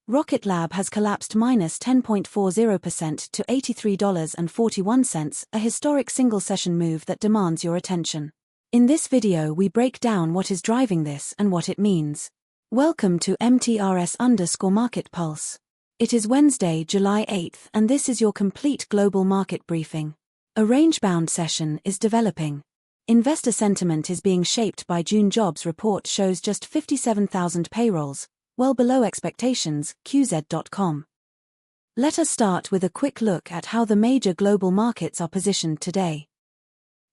Rocket Lab has collapsed minus 10.40% to $83.41, a historic single-session move that demands your attention. In this video we break down what is driving this and what it means. Welcome to MTRS_Market Pulse. It is Wednesday, July 8th, and this is your complete global market briefing. A range-bound session is developing. Investor sentiment is being shaped by June jobs report shows just 57,000 payrolls, well below expectations, QZ.com. Let us start with a quick look at how the major global markets are positioned today.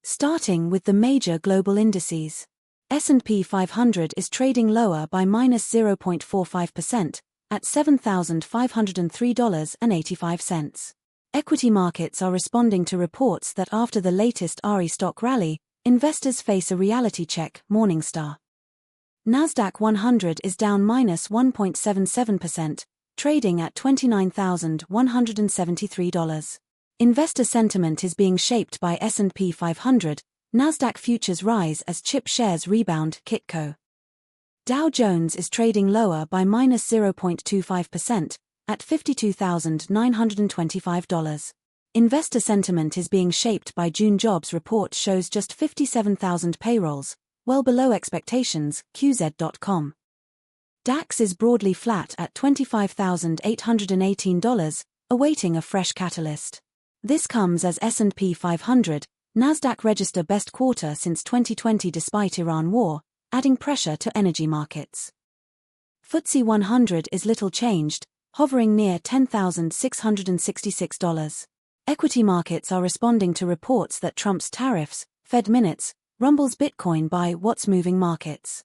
Starting with the major global indices. S&P 500 is trading lower by minus 0.45%, at $7,503.85. Equity markets are responding to reports that after the latest RE stock rally, investors face a reality check, Morningstar. NASDAQ 100 is down minus 1.77%, trading at $29,173. Investor sentiment is being shaped by S&P 500, NASDAQ futures rise as chip shares rebound, Kitco. Dow Jones is trading lower by minus 0.25%, at $52,925. Investor sentiment is being shaped by June jobs report shows just 57,000 payrolls, well below expectations, QZ.com. DAX is broadly flat at $25,818, awaiting a fresh catalyst. This comes as S&P 500, NASDAQ register best quarter since 2020 despite Iran war, adding pressure to energy markets. FTSE 100 is little changed, hovering near $10,666. Equity markets are responding to reports that Trump's tariffs, Fed minutes, rumbles Bitcoin by what's moving markets.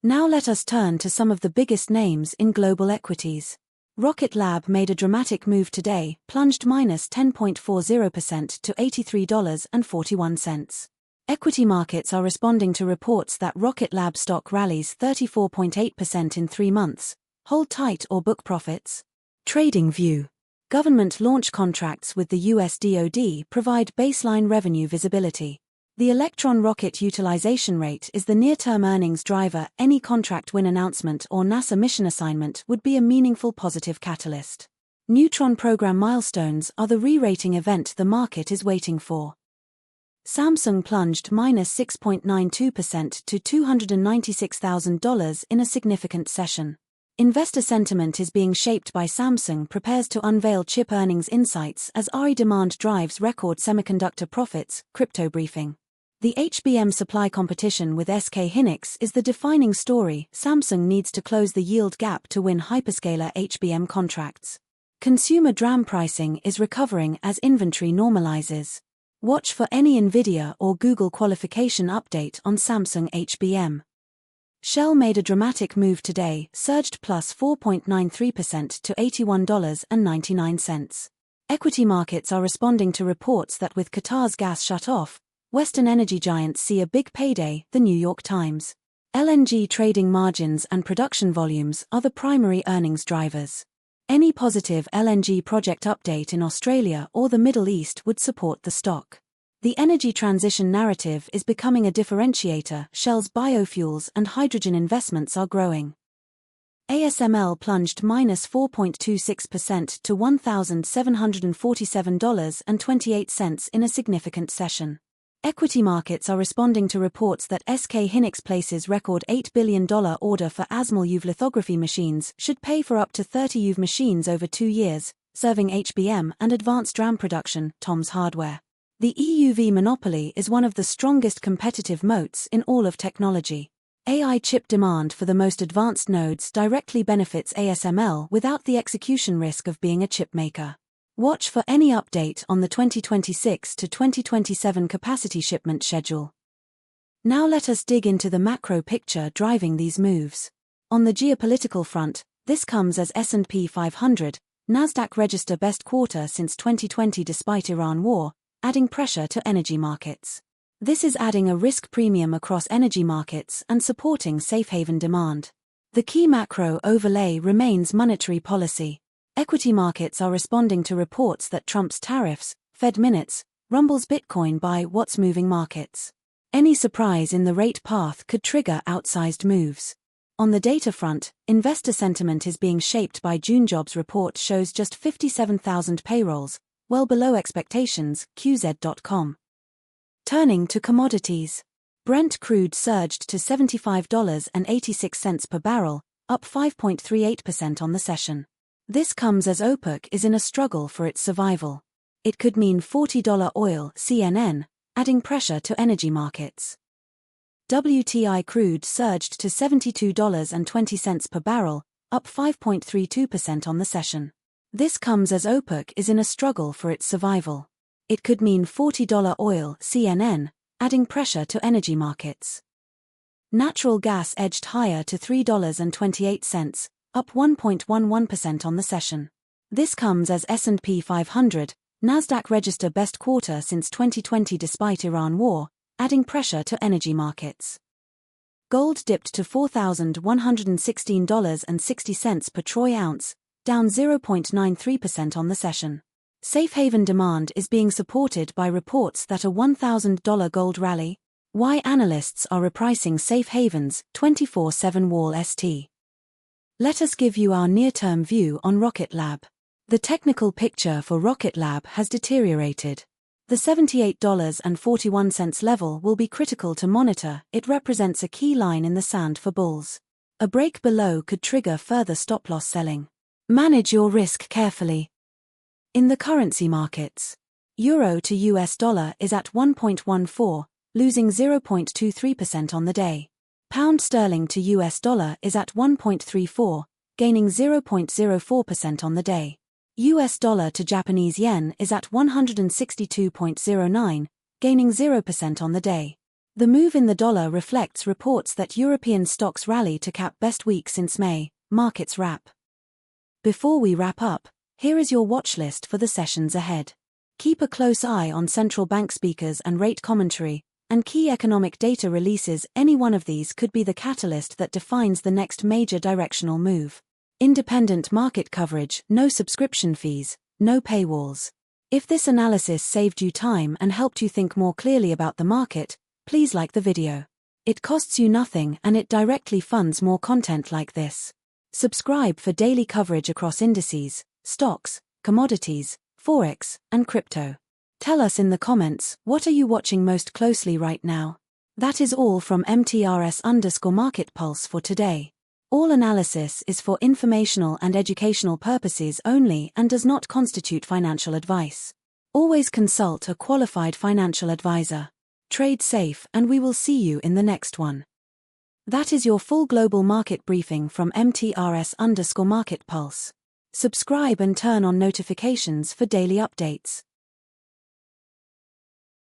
Now let us turn to some of the biggest names in global equities. Rocket Lab made a dramatic move today, plunged minus 10.40% to $83.41. Equity markets are responding to reports that Rocket Lab stock rallies 34.8% in 3 months. Hold tight or book profits. Trading view. Government launch contracts with the US DoD provide baseline revenue visibility. The Electron rocket utilization rate is the near-term earnings driver. Any contract win announcement or NASA mission assignment would be a meaningful positive catalyst. Neutron program milestones are the re-rating event the market is waiting for. Samsung plunged minus 6.92% to $296,000 in a significant session. Investor sentiment is being shaped by Samsung prepares to unveil chip earnings insights as RE demand drives record semiconductor profits, crypto briefing. The HBM supply competition with SK Hynix is the defining story. Samsung needs to close the yield gap to win hyperscaler HBM contracts. Consumer DRAM pricing is recovering as inventory normalizes. Watch for any Nvidia or Google qualification update on Samsung HBM. Shell made a dramatic move today, surged plus 4.93% to $81.99. Equity markets are responding to reports that with Qatar's gas shut off, Western energy giants see a big payday, the New York Times. LNG trading margins and production volumes are the primary earnings drivers. Any positive LNG project update in Australia or the Middle East would support the stock. The energy transition narrative is becoming a differentiator. Shell's biofuels and hydrogen investments are growing. ASML plunged minus 4.26% to $1,747.28 in a significant session. Equity markets are responding to reports that SK Hynix places record $8 billion order for ASML UV lithography machines should pay for up to 30 UV machines over 2 years, serving HBM and advanced DRAM production, Tom's Hardware. The EUV monopoly is one of the strongest competitive moats in all of technology. AI chip demand for the most advanced nodes directly benefits ASML without the execution risk of being a chip maker. Watch for any update on the 2026 to 2027 capacity shipment schedule. Now let us dig into the macro picture driving these moves. On the geopolitical front, this comes as S&P 500, NASDAQ register best quarter since 2020 despite Iran war, adding pressure to energy markets. This is adding a risk premium across energy markets and supporting safe haven demand. The key macro overlay remains monetary policy. Equity markets are responding to reports that Trump's tariffs, Fed minutes, rumbles Bitcoin by what's moving markets. Any surprise in the rate path could trigger outsized moves. On the data front, investor sentiment is being shaped by June jobs report shows just 57,000 payrolls, well below expectations, QZ.com. Turning to commodities. Brent crude surged to $75.86 per barrel, up 5.38% on the session. This comes as OPEC is in a struggle for its survival. It could mean $40 oil, CNN, adding pressure to energy markets. WTI crude surged to $72.20 per barrel, up 5.32% on the session. This comes as OPEC is in a struggle for its survival. It could mean $40 oil, CNN, adding pressure to energy markets. Natural gas edged higher to $3.28, up 1.11% on the session. This comes as S&P 500, NASDAQ register best quarter since 2020 despite Iran war, adding pressure to energy markets. Gold dipped to $4,116.60 per troy ounce, down 0.93% on the session. Safe haven demand is being supported by reports that a $1,000 gold rally. Why analysts are repricing safe havens, 24/7 Wall St. Let us give you our near-term view on Rocket Lab. The technical picture for Rocket Lab has deteriorated. The $78.41 level will be critical to monitor. It represents a key line in the sand for bulls. A break below could trigger further stop-loss selling. Manage your risk carefully. In the currency markets, euro to US dollar is at 1.14, losing 0.23% on the day. Pound sterling to US dollar is at 1.34, gaining 0.04% on the day. US dollar to Japanese yen is at 162.09, gaining 0% on the day. The move in the dollar reflects reports that European stocks rally to cap best week since May. Markets wrap. Before we wrap up, here is your watch list for the sessions ahead. Keep a close eye on central bank speakers and rate commentary, and key economic data releases. Any one of these could be the catalyst that defines the next major directional move. Independent market coverage, no subscription fees, no paywalls. If this analysis saved you time and helped you think more clearly about the market, please like the video. It costs you nothing and it directly funds more content like this. Subscribe for daily coverage across indices, stocks, commodities, forex, and crypto. Tell us in the comments, what are you watching most closely right now? That is all from MTRS_Market Pulse for today. All analysis is for informational and educational purposes only and does not constitute financial advice. Always consult a qualified financial advisor. Trade safe and we will see you in the next one. That is your full global market briefing from MTRS_Market Pulse. Subscribe and turn on notifications for daily updates.